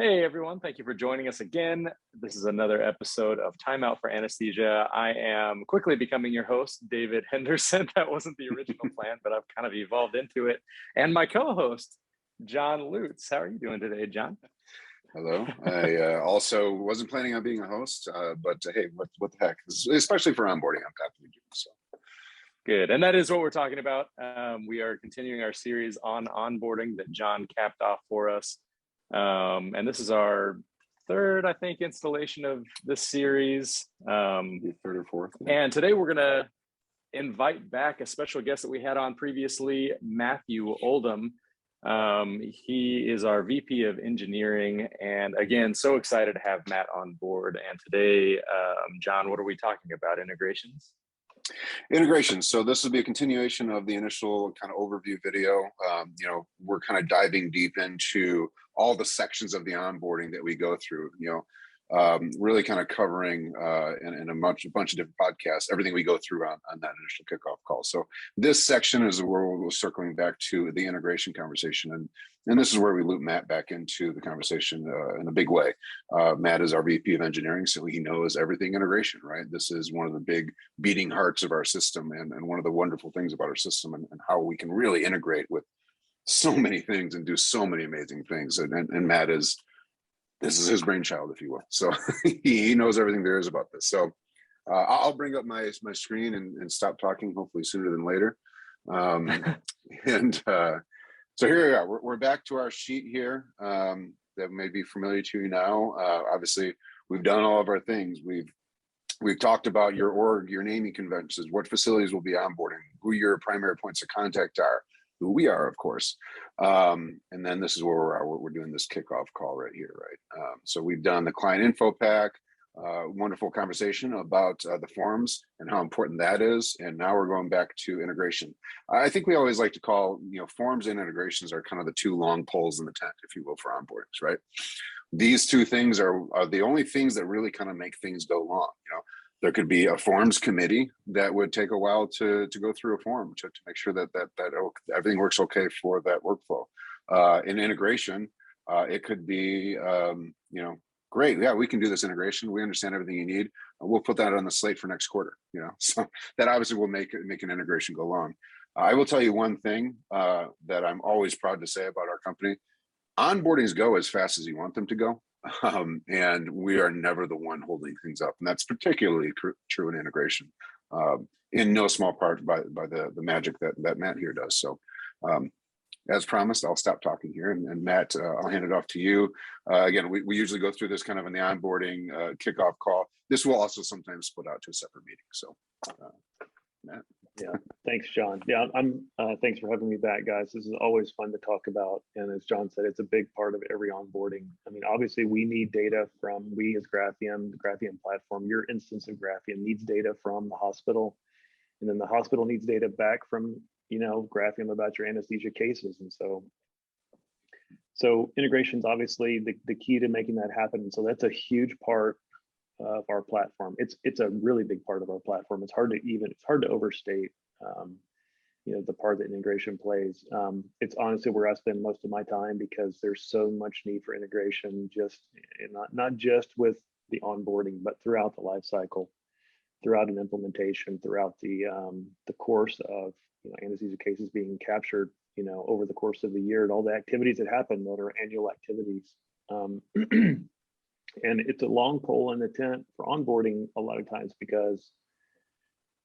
Hey everyone, thank you for joining us again. This is another episode of Time Out for Anesthesia. I am quickly becoming your host, David Henderson. That wasn't the original plan, but I've kind of evolved into it. And my co-host, John Lutz. How are you doing today, John? Hello. I also wasn't planning on being a host, but hey, what the heck? Especially for onboarding, I'm happy to do so. Good. And that is what we're talking about. We are continuing our series on onboarding that John capped off for us. And this is our third, I think, installation of this series. Third or fourth. Yeah. And today we're going to invite back a special guest that we had on previously, Matthew Oldham. He is our VP of Engineering. And again, so excited to have Matt on board. And today, John, what are we talking about? Integrations? Integration. So this will be a continuation of the initial kind of overview video. We're kind of diving deep into all the sections of the onboarding that we go through, really kind of covering in a bunch of different podcasts, everything we go through on that initial kickoff call. So this section is where we're circling back to the integration conversation. And this is where we loop Matt back into the conversation in a big way. Matt is our VP of Engineering, so he knows everything integration, right? This is one of the big beating hearts of our system and one of the wonderful things about our system and how we can really integrate with so many things and do so many amazing things. And Matt this is his brainchild, if you will. So he knows everything there is about this. So I'll bring up my screen and stop talking, hopefully sooner than later. So here we are. We're back to our sheet here that may be familiar to you now. Obviously, we've done all of our things. We've talked about your org, your naming conventions, what facilities will be onboarding, who your primary points of contact are, who we are, of course. And then this is where we're at. We're doing this kickoff call right here, right? So we've done the client info pack, wonderful conversation about the forms and how important that is. And now we're going back to integration. I think we always like to call, forms and integrations are kind of the two long poles in the tent, if you will, for onboardings, right? These two things are the only things that really kind of make things go long. There could be a forms committee that would take a while to go through a form to make sure that everything works okay for that workflow. In integration, it could be, great, yeah, we can do this integration. We understand everything you need. We'll put that on the slate for next quarter. So that obviously will make an integration go long. I will tell you one thing that I'm always proud to say about our company: onboardings go as fast as you want them to go. And we are never the one holding things up. And that's particularly true in integration, in no small part by the magic that Matt here does. So as promised, I'll stop talking here. And Matt, I'll hand it off to you. Again, we usually go through this kind of in the onboarding kickoff call. This will also sometimes split out to a separate meeting. So Matt. Yeah, thanks, John. Yeah, thanks for having me back, guys. This is always fun to talk about. And as John said, it's a big part of every onboarding. I mean, obviously we need data we as Graphium, the Graphium platform, your instance of Graphium needs data from the hospital. And then the hospital needs data back from, Graphium about your anesthesia cases. And so integration is obviously the key to making that happen. And so that's a huge part of our platform. It's a really big part of our platform. It's hard to overstate, the part that integration plays. It's honestly where I spend most of my time because there's so much need for integration, not just with the onboarding, but throughout the life cycle, throughout an implementation, throughout the course of anesthesia cases being captured, over the course of the year, and all the activities that happen that are annual activities. And it's a long pole in the tent for onboarding a lot of times because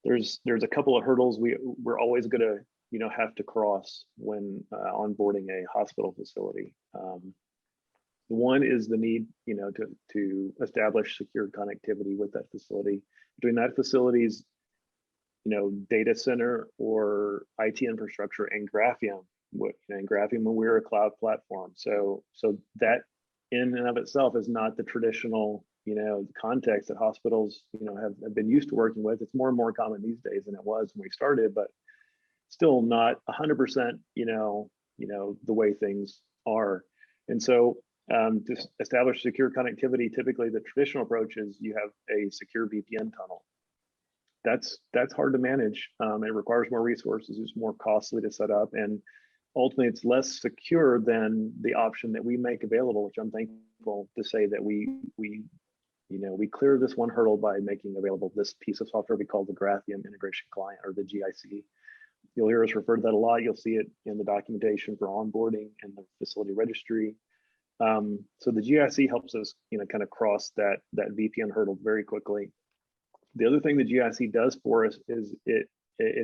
there's a couple of hurdles we're always going to have to cross when onboarding a hospital facility. One is the need to establish secure connectivity with that facility, between that facility's data center or IT infrastructure and Graphium. And Graphium, when we're a cloud platform, so that in and of itself is not the traditional, context that hospitals, have been used to working with. It's more and more common these days than it was when we started, but still not 100%, the way things are. And so to establish secure connectivity, typically the traditional approach is you have a secure VPN tunnel. That's hard to manage. It requires more resources. It's more costly to set up. And ultimately it's less secure than the option that we make available, which I'm thankful to say that we clear this one hurdle by making available this piece of software we call the Graphium Integration Client, or the GIC. You'll hear us refer to that a lot. You'll see it in the documentation for onboarding and the facility registry. So the GIC helps us, kind of cross that VPN hurdle very quickly. The other thing the GIC does for us is it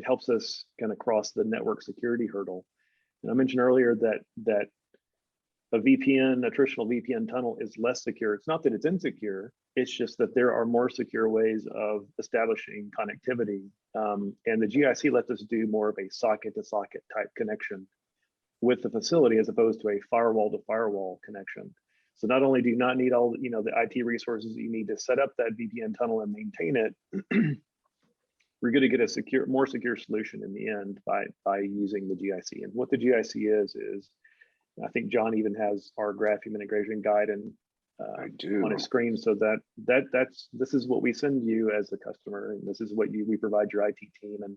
helps us kind of cross the network security hurdle. And I mentioned earlier that a traditional VPN tunnel is less secure. It's not that it's insecure, it's just that there are more secure ways of establishing connectivity. And the GIC lets us do more of a socket to socket type connection with the facility as opposed to a firewall to firewall connection. So not only do you not need all the IT resources that you need to set up that VPN tunnel and maintain it, we're going to get a more secure solution in the end by using the GIC. And what the GIC is I think John even has our Graphium integration guide and on his screen. So this is what we send you as a customer, and this is what we provide your IT team, and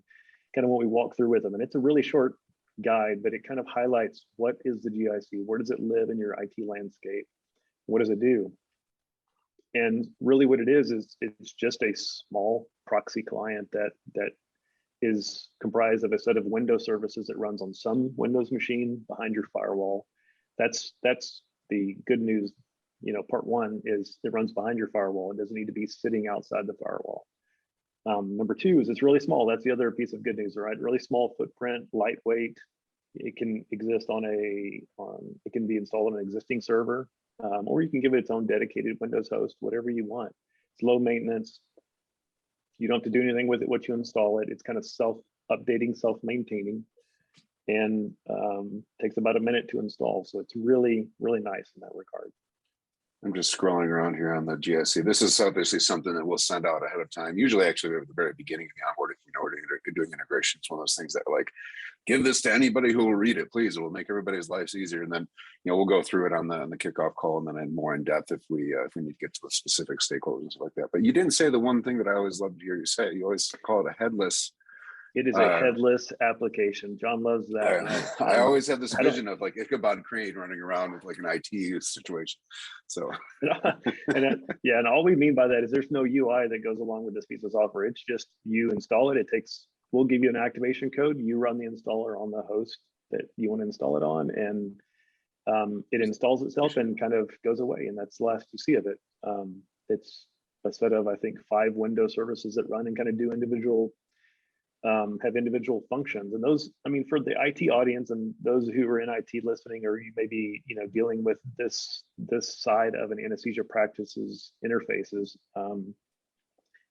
kind of what we walk through with them. And it's a really short guide, but it kind of highlights what is the GIC, where does it live in your IT landscape, what does it do? And really what it is it's just a small proxy client that is comprised of a set of Windows services that runs on some Windows machine behind your firewall. That's the good news. Part one is it runs behind your firewall. It doesn't need to be sitting outside the firewall. Number two is it's really small. That's the other piece of good news, right? Really small footprint, lightweight. It can exist it can be installed on an existing server, or you can give it its own dedicated Windows host, whatever you want. It's low maintenance. You don't have to do anything with it once you install it. It's kind of self-updating, self-maintaining, and takes about a minute to install. So it's really, really nice in that regard. I'm just scrolling around here on the GSC. This is obviously something that we'll send out ahead of time. Usually, actually, at the very beginning of the onboarding, we're doing integration. It's one of those things that give this to anybody who will read it, please. It will make everybody's lives easier. And then, we'll go through it on the kickoff call, and then more in depth if we need to get to the specific stakeholders and stuff like that. But you didn't say the one thing that I always love to hear you say. You always call it a headless. It is a headless application. John loves that. I always have this vision of Ichabod Crane running around with an IT situation. So, and all we mean by that is there's no UI that goes along with this piece of software. It's just you install it. We'll give you an activation code. You run the installer on the host that you want to install it on, and it installs itself and kind of goes away. And that's the last you see of it. It's a set of, I think, 5 Windows services that run and kind of do have individual functions. And those, for the IT audience and those who are in IT listening, or you may be, dealing with this side of an anesthesia practice's interfaces,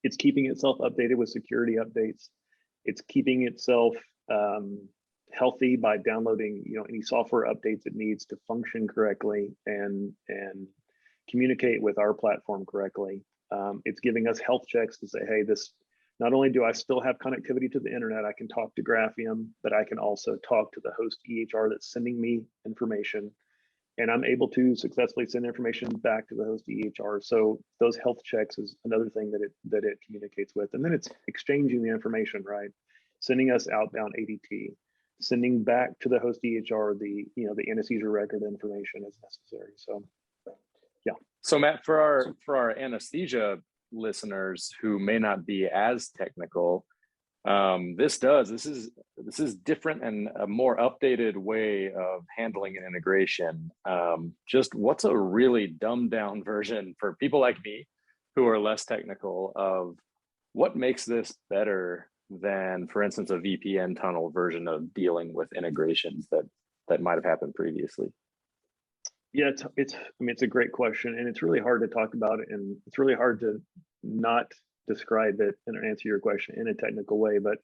it's keeping itself updated with security updates. It's keeping itself healthy by downloading, any software updates it needs to function correctly and communicate with our platform correctly. It's giving us health checks to say, hey, not only do I still have connectivity to the internet, I can talk to Graphium, but I can also talk to the host EHR that's sending me information, and I'm able to successfully send information back to the host EHR. So those health checks is another thing that it communicates with. And then it's exchanging the information, right? Sending us outbound ADT, sending back to the host EHR the anesthesia record information as necessary. So yeah. So Matt, for our anesthesia listeners who may not be as technical, this is different and a more updated way of handling an integration. Just what's a really dumbed down version for people like me who are less technical of what makes this better than, for instance, a VPN tunnel version of dealing with integrations that might have happened previously? Yeah, it's a great question, and it's really hard to talk about it, and it's really hard to not describe it and answer your question in a technical way. But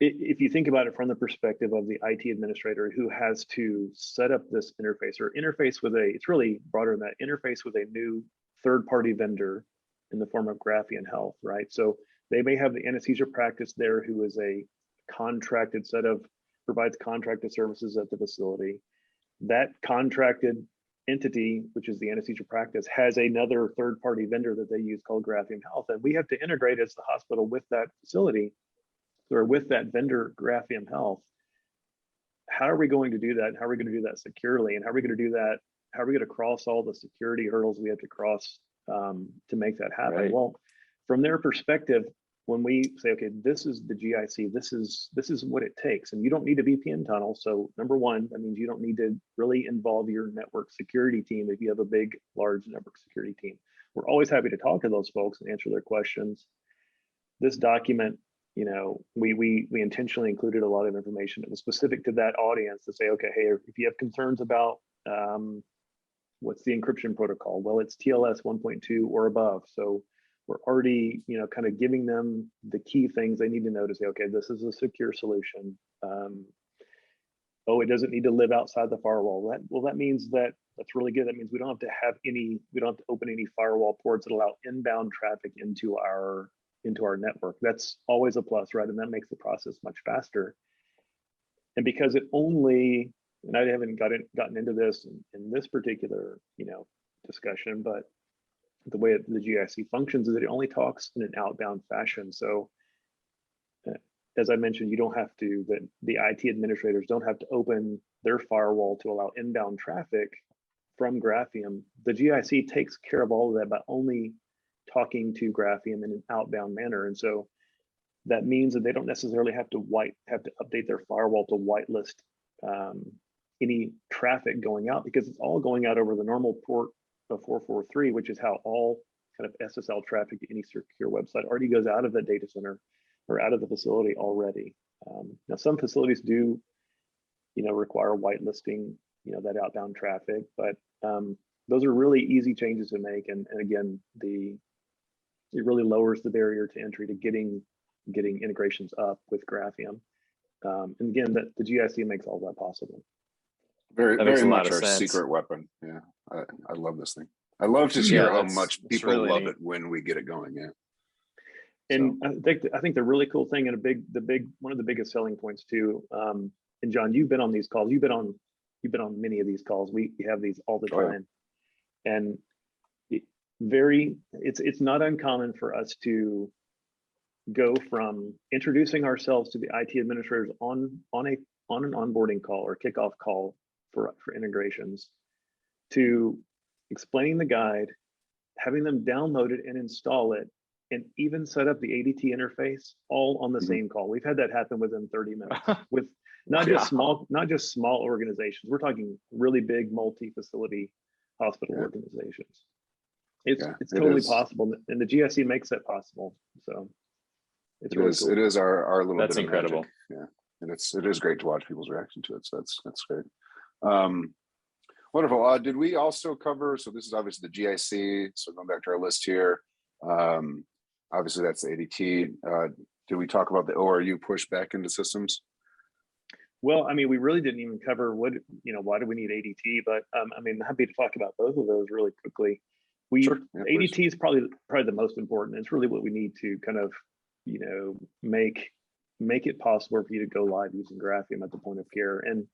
if you think about it from the perspective of the IT administrator who has to set up this interface or interface with it's really broader than that, interface with a new third-party vendor in the form of Graphian Health, right? So they may have the anesthesia practice there who is a contracted provides contracted services at the facility. That contracted entity, which is the anesthesia practice, has another third-party vendor that they use called Graphium Health, and we have to integrate as the hospital with that facility or with that vendor, Graphium Health. how are we going to do that? How are we going to do that securely? And how are we going to do that? How are we going to cross all the security hurdles we have to cross to make that happen? Right. Well, from their perspective, when we say, okay, this is the GIC, this is what it takes, and you don't need a VPN tunnel. So number one, that means you don't need to really involve your network security team if you have a big, large network security team. We're always happy to talk to those folks and answer their questions. This document, you know, we intentionally included a lot of information that was specific to that audience to say, okay, hey, if you have concerns about what's the encryption protocol? Well, it's TLS 1.2 or above. So we're already, you know, kind of giving them the key things they need to know to say, okay, this is a secure solution. Oh, it doesn't need to live outside the firewall. That means that's really good. That means we don't have to open any firewall ports that allow inbound traffic into our network. That's always a plus, right? And that makes the process much faster. And because it only, and I haven't gotten into this in this particular, you know, discussion, but the way the GIC functions is that it only talks in an outbound fashion. So as I mentioned, you don't have to, the IT administrators don't have to open their firewall to allow inbound traffic from Graphium. The GIC takes care of all of that by only talking to Graphium in an outbound manner. And so that means that they don't necessarily have to update their firewall to whitelist any traffic going out, because it's all going out over the normal port of 443, which is how all kind of SSL traffic to any secure website already goes out of the data center or out of the facility already. Now, some facilities do, you know, require whitelisting, you know, that outbound traffic, but those are really easy changes to make. And again, it really lowers the barrier to entry to getting integrations up with Graphium. And again, that the GIC makes all that possible. Very much our secret weapon. Yeah, I love this thing. I love to hear how much people really love it when we get it going. Yeah. And so, I think the really cool thing, and one of the biggest selling points too. And John, you've been on these calls. You've been on many of these calls. We have these all the time, and it's not uncommon for us to go from introducing ourselves to the IT administrators on an onboarding call or kickoff call for integrations, to explaining the guide, having them download it and install it, and even set up the ADT interface all on the same call. We've had that happen within 30 minutes with not just small organizations. We're talking really big multi-facility hospital organizations. It's totally possible, and the GIC makes that possible. So it's really cool. It is our little. That's bit of incredible. Magic. Yeah, and it is great to watch people's reaction to it. So that's great. Wonderful. Did we also cover? So this is obviously the GIC. So going back to our list here, obviously that's the ADT. Did we talk about the ORU push back into systems? Well, I mean, we really didn't even cover why do we need ADT? But I mean, I'm happy to talk about both of those really quickly. ADT is probably the most important. It's really what we need to kind of, you know, make it possible for you to go live using Graphium at the point of care. And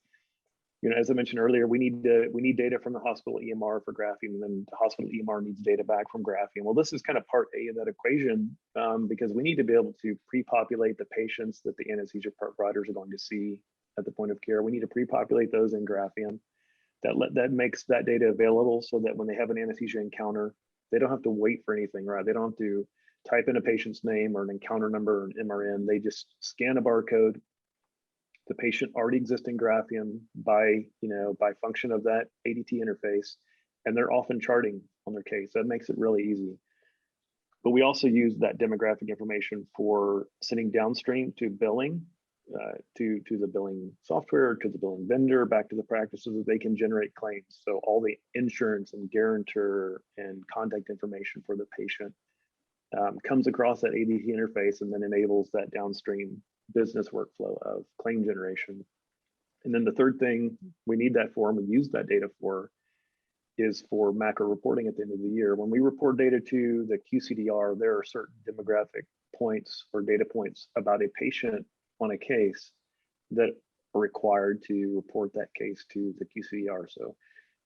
you know, as I mentioned earlier, we need data from the hospital EMR for Graphium, and then the hospital EMR needs data back from Graphium. Well, this is kind of part A of that equation, because we need to be able to pre-populate the patients that the anesthesia providers are going to see at the point of care. We need to pre-populate those in Graphium. That makes that data available so that when they have an anesthesia encounter, they don't have to wait for anything, right? They don't have to type in a patient's name or an encounter number or an MRN. They just scan a barcode. The patient already exists in Graphium by function of that ADT interface, and they're often charting on their case. That makes it really easy. But we also use that demographic information for sending downstream to billing, to the billing software, to the billing vendor, back to the practice, so that they can generate claims. So all the insurance and guarantor and contact information for the patient comes across that ADT interface, and then enables that downstream business workflow of claim generation. And then the third thing we need that for, and we use that data for, is for macro reporting at the end of the year. When we report data to the QCDR, there are certain demographic points or data points about a patient on a case that are required to report that case to the QCDR. So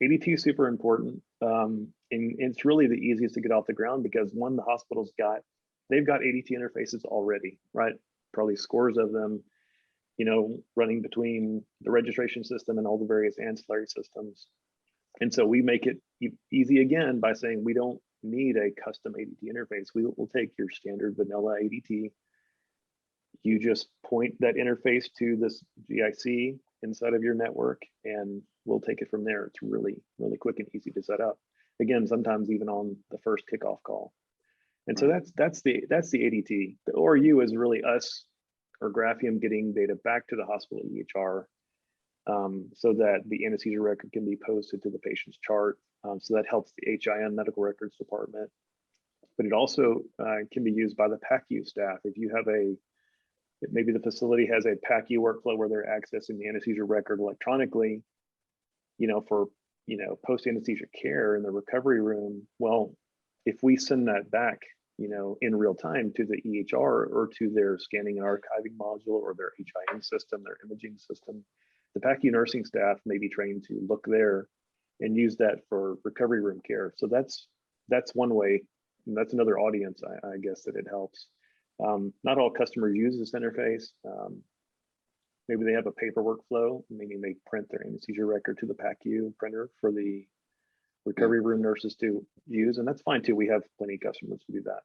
ADT is super important. And it's really the easiest to get off the ground, because one, the hospital's they've got ADT interfaces already, right? Probably scores of them. running between the registration system and all the various ancillary systems. And so we make it easy again by saying we don't need a custom ADT interface. We'll take your standard vanilla ADT. You just point that interface to this GIC inside of your network, and we'll take it from there. It's really, really quick and easy to set up. Again, sometimes even on the first kickoff call. And so that's the ADT. The ORU is really us or Graphium getting data back to the hospital EHR, so that the anesthesia record can be posted to the patient's chart. So that helps the HIM medical records department. But it also can be used by the PACU staff. If you have maybe the facility has a PACU workflow where they're accessing the anesthesia record electronically, for post anesthesia care in the recovery room. Well, if we send that back, in real time to the EHR or to their scanning and archiving module or their HIM system, their imaging system, the PACU nursing staff may be trained to look there and use that for recovery room care. So that's one way. And that's another audience, I guess, that it helps. Not all customers use this interface. Maybe they have a paper workflow, meaning they print their anesthesia record to the PACU printer for the recovery room nurses to use, and that's fine too. We have plenty of customers who do that.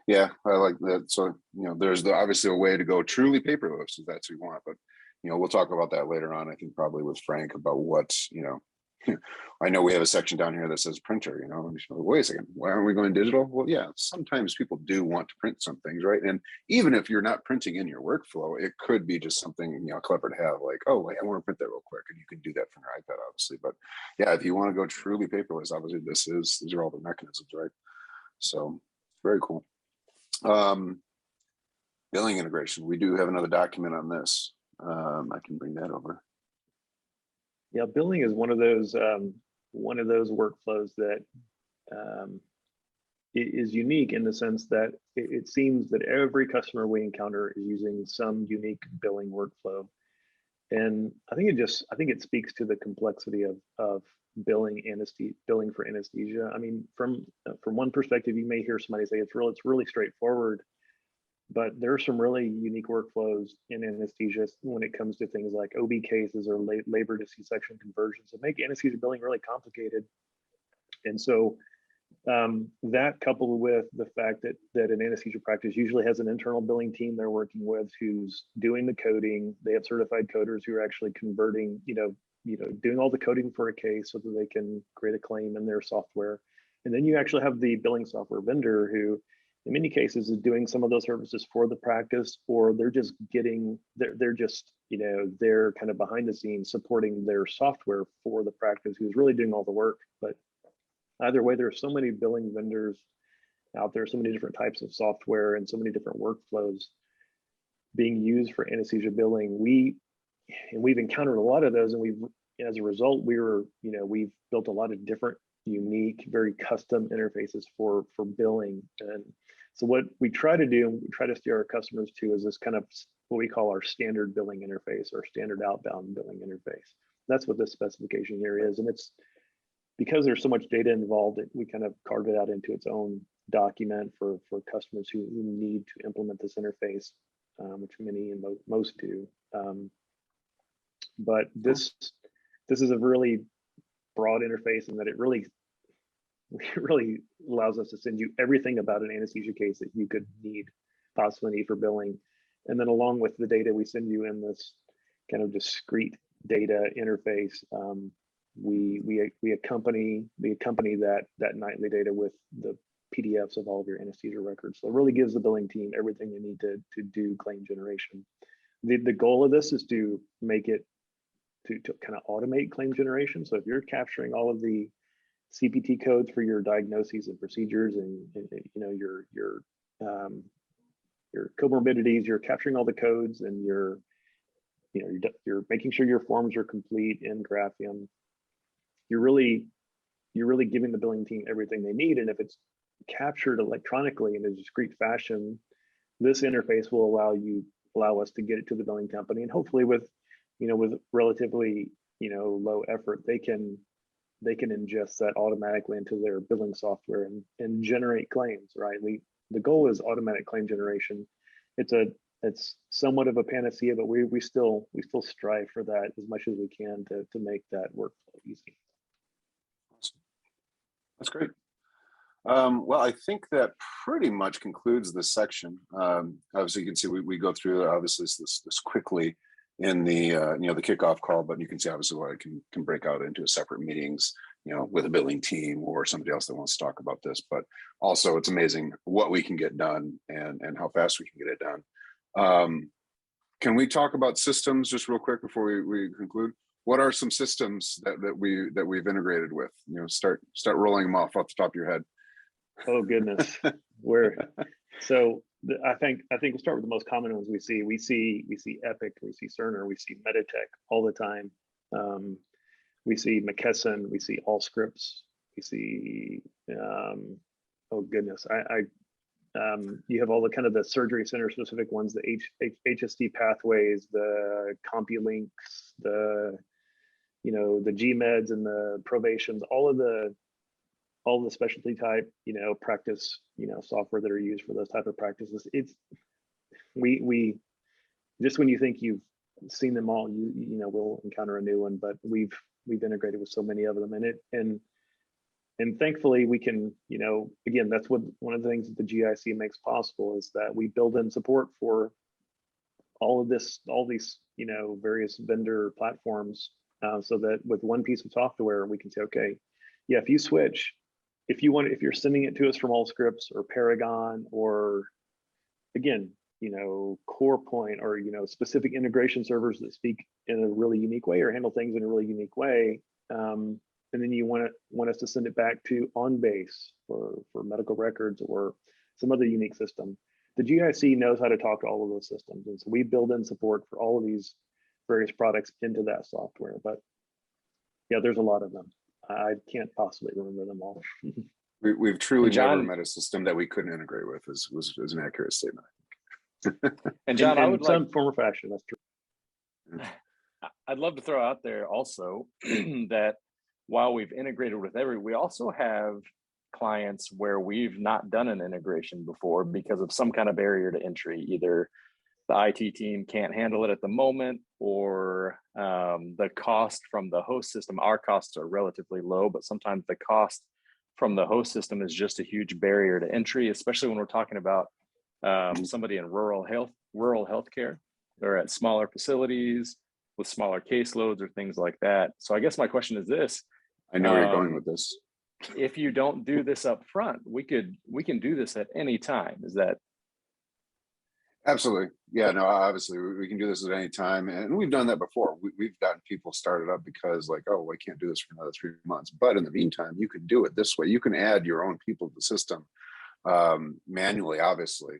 Yeah, I like that. So, there's obviously a way to go truly paperless if that's what you want, but we'll talk about that later on. I think probably with Frank about what, I know we have a section down here that says printer, wait a second, why aren't we going digital? Well, yeah, sometimes people do want to print some things, right? And even if you're not printing in your workflow, it could be just something, clever to have, like, oh, wait, I want to print that real quick. And you can do that from your iPad, obviously. But yeah, if you want to go truly paperless, obviously these are all the mechanisms, right? So very cool. Billing integration. We do have another document on this. I can bring that over. Yeah, billing is one of those workflows that is unique in the sense that it seems that every customer we encounter is using some unique billing workflow, and I think it speaks to the complexity of billing for anesthesia. I mean, from one perspective, you may hear somebody say it's really straightforward. But there are some really unique workflows in anesthesia when it comes to things like OB cases or labor to C-section conversions that make anesthesia billing really complicated. And so that coupled with the fact that an anesthesia practice usually has an internal billing team they're working with who's doing the coding. They have certified coders who are actually converting, doing all the coding for a case so that they can create a claim in their software. And then you actually have the billing software vendor who, in many cases, is doing some of those services for the practice, or they're kind of behind the scenes supporting their software for the practice who's really doing all the work. But either way, there are so many billing vendors out there, so many different types of software and so many different workflows being used for anesthesia billing. We've encountered a lot of those, and as a result, we've built a lot of different unique, very custom interfaces for billing. And so what we try to do, we try to steer our customers to, is this kind of what we call our standard billing interface or standard outbound billing interface. That's what this specification here is. And it's because there's so much data involved, we kind of carved it out into its own document for customers who need to implement this interface, which many and most do. But this is a really broad interface in that it really allows us to send you everything about an anesthesia case that you could possibly need for billing. And then along with the data we send you in this kind of discrete data interface, we accompany that nightly data with the PDFs of all of your anesthesia records. So it really gives the billing team everything they need to do claim generation. The goal of this is to make it to kind of automate claim generation. So if you're capturing all of the CPT codes for your diagnoses and procedures and your comorbidities, you're capturing all the codes, and you're making sure your forms are complete in Graphium. You're really giving the billing team everything they need. And if it's captured electronically in a discrete fashion, this interface will allow us to get it to the billing company, and hopefully with relatively low effort, they can ingest that automatically into their billing software and generate claims, right? The goal is automatic claim generation. It's it's somewhat of a panacea, but we still strive for that as much as we can to make that workflow easy. That's great. Well, I think that pretty much concludes this section. Obviously, you can see we go through obviously this quickly in the the kickoff call, but you can see obviously what I can break out into separate meetings, with a billing team or somebody else that wants to talk about this. But also, it's amazing what we can get done and how fast we can get it done. Can we talk about systems just real quick before we conclude? What are some systems that we've integrated with? Start rolling them off the top of your head. Oh goodness, I think we'll start with the most common ones we see. We see Epic, we see Cerner, we see Meditech all the time. We see McKesson, we see Allscripts, we see oh goodness, you have all the kind of the surgery center specific ones, the HST pathways, the CompuLinks, the GMeds and the Provations, all the specialty type, practice, software that are used for those type of practices. We just when you think you've seen them all, we'll encounter a new one, but we've integrated with so many of them, and thankfully we can, again, that's what one of the things that the GIC makes possible is that we build in support for all these, various vendor platforms, so that with one piece of software, we can say, okay, yeah, if you switch, if you're sending it to us from Allscripts or Paragon or again, CorePoint or, specific integration servers that speak in a really unique way or handle things in a really unique way. And then you want us to send it back to OnBase for medical records or some other unique system. The GIC knows how to talk to all of those systems. And so we build in support for all of these various products into that software. But yeah, there's a lot of them. I can't possibly remember them all. We've truly never met a system that we couldn't integrate with. Was an accurate statement. And John, I would in some form or fashion, that's true. I'd love to throw out there also that while we've integrated with we also have clients where we've not done an integration before because of some kind of barrier to entry. Either the IT team can't handle it at the moment, or the cost from the host system. Our costs are relatively low, but sometimes the cost from the host system is just a huge barrier to entry, especially when we're talking about somebody in rural healthcare or at smaller facilities with smaller caseloads or things like that. So I guess my question is this. I know where you're going with this. If you don't do this up front, we can do this at any time. Is that? Absolutely. Yeah, no, obviously we can do this at any time. And we've done that before. We've gotten people started up because like, oh, I can't do this for another 3 months. But in the meantime, you can do it this way. You can add your own people to the system manually, obviously.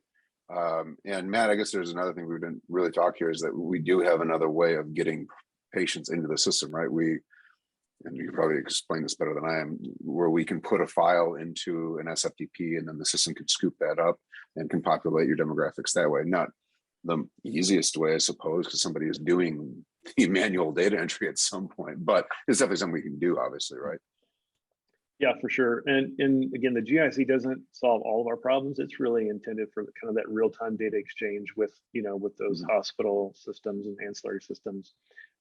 And Matt, I guess there's another thing we didn't really talk here is that we do have another way of getting patients into the system, right? And you can probably explain this better than I am, where we can put a file into an SFTP and then the system can scoop that up and can populate your demographics that way. Not the easiest way, I suppose, because somebody is doing the manual data entry at some point, but it's definitely something we can do, obviously, right? Yeah, for sure. And again, the GIC doesn't solve all of our problems. It's really intended for kind of that real-time data exchange with, with those hospital systems and ancillary systems.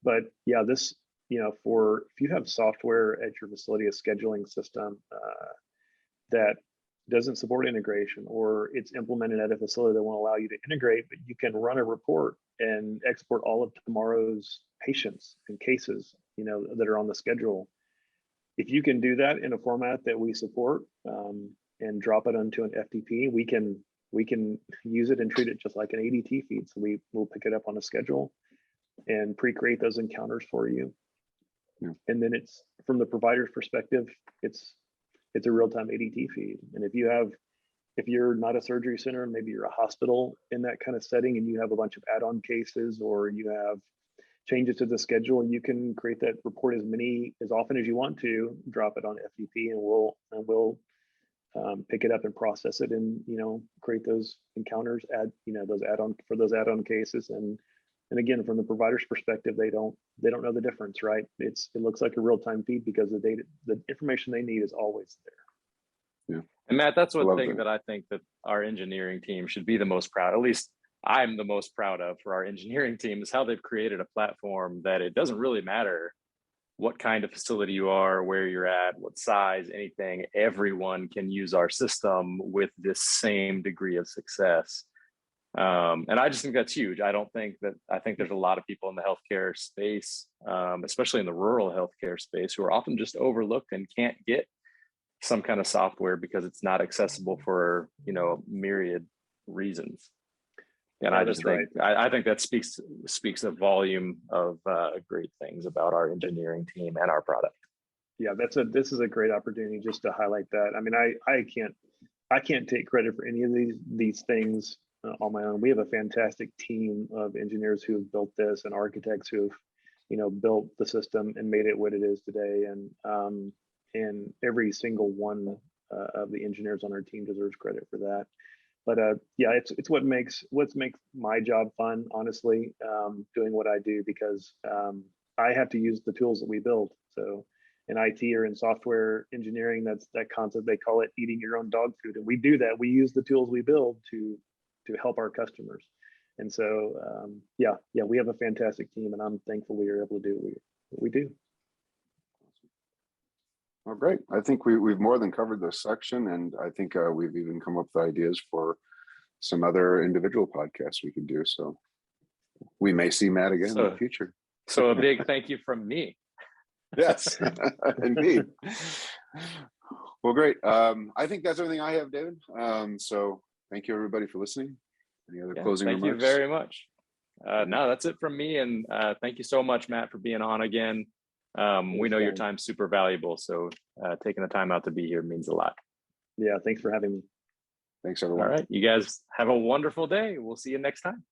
But yeah, this, if you have software at your facility, a scheduling system that doesn't support integration, or it's implemented at a facility that won't allow you to integrate, but you can run a report and export all of tomorrow's patients and cases, that are on the schedule. If you can do that in a format that we support and drop it onto an FTP, we can use it and treat it just like an ADT feed. So we'll pick it up on a schedule and pre-create those encounters for you. Yeah. And then it's from the provider's perspective, it's a real-time ADT feed. And if you're not a surgery center, maybe you're a hospital in that kind of setting, and you have a bunch of add-on cases, or you have changes to the schedule, you can create that report as often as you want to, drop it on FTP, and we'll pick it up and process it, and create those encounters, those add-on cases. And again, from the provider's perspective, they don't know the difference, right? It looks like a real-time feed because the information they need is always there. Yeah. And Matt, that's one thing that I think that our engineering team should be the most proud, at least I'm the most proud of for our engineering team is how they've created a platform that it doesn't really matter what kind of facility you are, where you're at, what size, anything, everyone can use our system with this same degree of success. And I just think that's huge. I think there's a lot of people in the healthcare space, especially in the rural healthcare space, who are often just overlooked and can't get some kind of software because it's not accessible for, myriad reasons. And I just think, right. I think that speaks a volume of great things about our engineering team and our product. Yeah, this is a great opportunity just to highlight that. I mean, I can't take credit for any of these things on my own. We have a fantastic team of engineers who have built this and architects who have, built the system and made it what it is today. And every single one of the engineers on our team deserves credit for that. But yeah, it's what makes my job fun, honestly, doing what I do, because I have to use the tools that we build. So in IT or in software engineering, that's that concept. They call it eating your own dog food, and we do that. We use the tools we build to help our customers. And so yeah, we have a fantastic team, and I'm thankful we are able to do what we do. Well, great. I think we've more than covered this section, and I think we've even come up with ideas for some other individual podcasts we can do. So we may see Matt again in the future. So a big thank you from me. Yes, indeed. Well, great. I think that's everything I have, David. So thank you, everybody, for listening. Any other closing remarks? Thank you very much. No, that's it from me. And thank you so much, Matt, for being on again. We know your time's super valuable, so taking the time out to be here means a lot. Yeah, thanks for having me. Thanks, everyone. All right, you guys have a wonderful day. We'll see you next time.